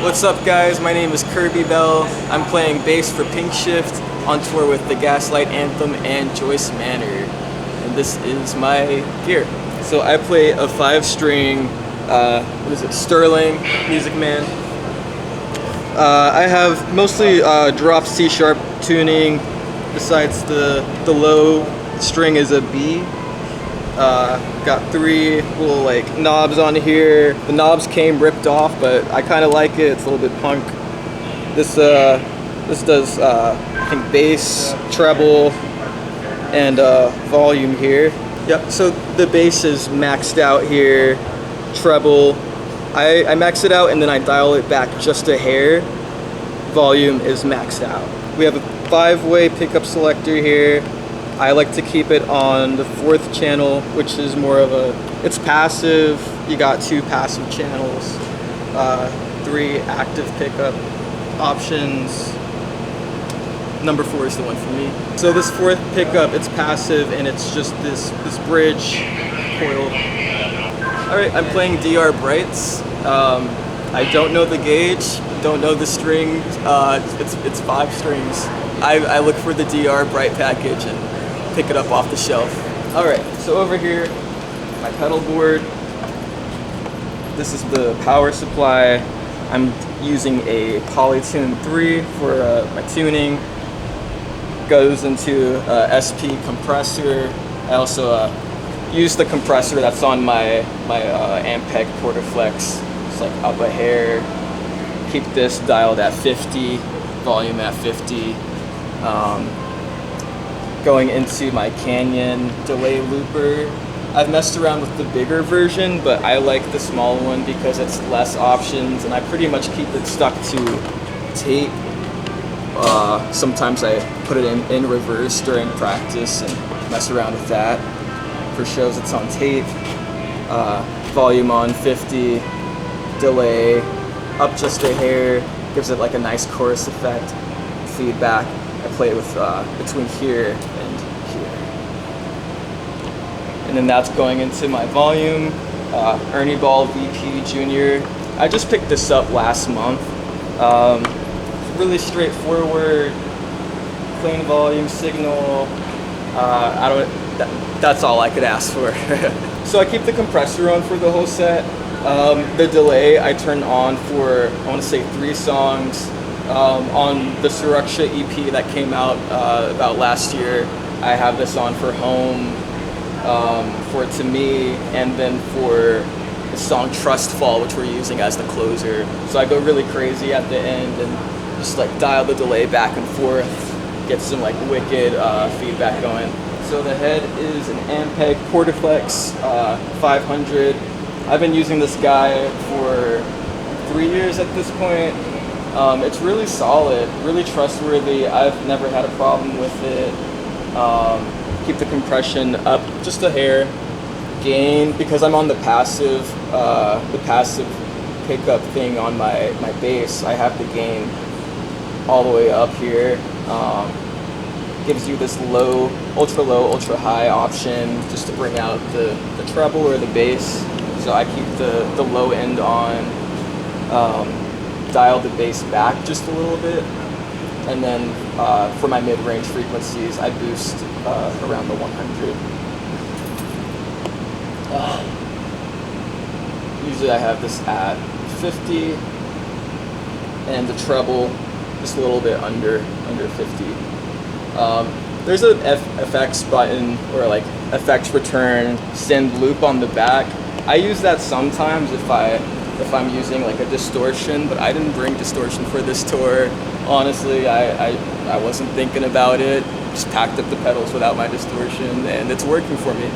What's up guys, my name is Kirby Bell. I'm playing bass for Pinkshift on tour with the Gaslight, Anthem, and Joyce Manor. And this is my gear. So I play a 5-string, Sterling Music Man. I have mostly dropped C-sharp tuning, besides the low string is a B. Got 3 little knobs on here. The knobs came ripped off, but I kind of like it. It's a little bit punk. This does I think bass, treble, and volume here. Yep. So the bass is maxed out here. Treble, I max it out and then I dial it back just a hair. Volume is maxed out. We have a 5-way pickup selector here. I like to keep it on the 4th channel, which is more of it's passive. You got 2 passive channels, 3 active pickup options. Number 4 is the one for me. So this 4th pickup, it's passive and it's just this bridge coil. All right, I'm playing DR Brights. I don't know the gauge, don't know the string. It's 5 strings. I look for the DR Bright package and pick it up off the shelf. All right, so over here, my pedal board. This is the power supply. I'm using a Polytune 3 for my tuning. Goes into SP compressor. I also use the compressor that's on my Ampeg Portaflex. It's like up a hair. Keep this dialed at 50, volume at 50. Going into my Canyon delay looper. I've messed around with the bigger version, but I like the small one because it's less options and I pretty much keep it stuck to tape. Sometimes I put it in reverse during practice and mess around with that. For shows it's on tape. Volume on 50, delay up just a hair, gives it like a nice chorus effect. Feedback, I play it with between here and here. And then that's going into my volume, Ernie Ball VP Junior. I just picked this up last month. Really straightforward, clean volume signal. That's all I could ask for. So I keep the compressor on for the whole set. The delay I turn on for, I want to say 3 songs. On the Suraksha EP that came out about last year, I have this on for Home, for To Me, and then for the song Trust Fall, which we're using as the closer. So I go really crazy at the end and just dial the delay back and forth, get some wicked feedback going. So the head is an Ampeg Portaflex 500. I've been using this guy for 3 years at this point. It's really solid, really trustworthy. I've never had a problem with it. Keep the compression up just a hair. Gain, because I'm on the passive pickup thing on my bass, I have the gain all the way up here. Gives you this low, ultra high option just to bring out the treble or the bass. So I keep the low end on. Dial the bass back just a little bit, and then for my mid-range frequencies I boost around the 100. Usually I have this at 50 and the treble just a little bit under 50. There's an effects button or effects return send loop on the back. I use that sometimes if I'm using a distortion, but I didn't bring distortion for this tour. Honestly, I wasn't thinking about it. Just packed up the pedals without my distortion, and it's working for me.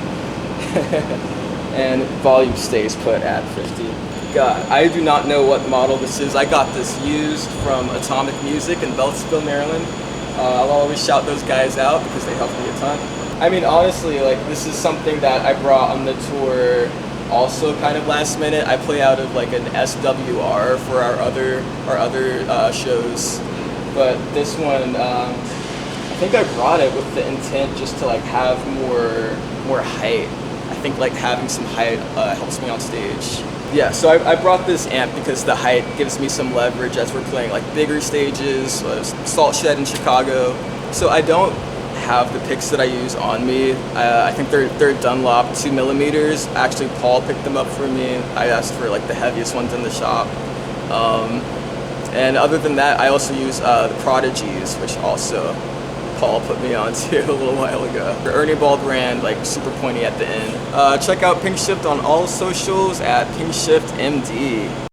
And volume stays put at 50. God, I do not know what model this is. I got this used from Atomic Music in Beltsville, Maryland. I'll always shout those guys out because they helped me a ton. I mean, honestly, this is something that I brought on the tour also kind of last minute. I play out of an SWR for our other shows, but this one I think I brought it with the intent just to have more height. I think having some height helps me on stage. Yeah, so I brought this amp because the height gives me some leverage as we're playing like bigger stages, Salt Shed in Chicago. So I don't have the picks that I use on me. I think they're Dunlop 2 millimeters. Actually, Paul picked them up for me. I asked for like the heaviest ones in the shop. And other than that, I also use the Prodigies, which also Paul put me onto a little while ago. The Ernie Ball brand, like super pointy at the end. Check out Pinkshift on all socials at PinkshiftMD.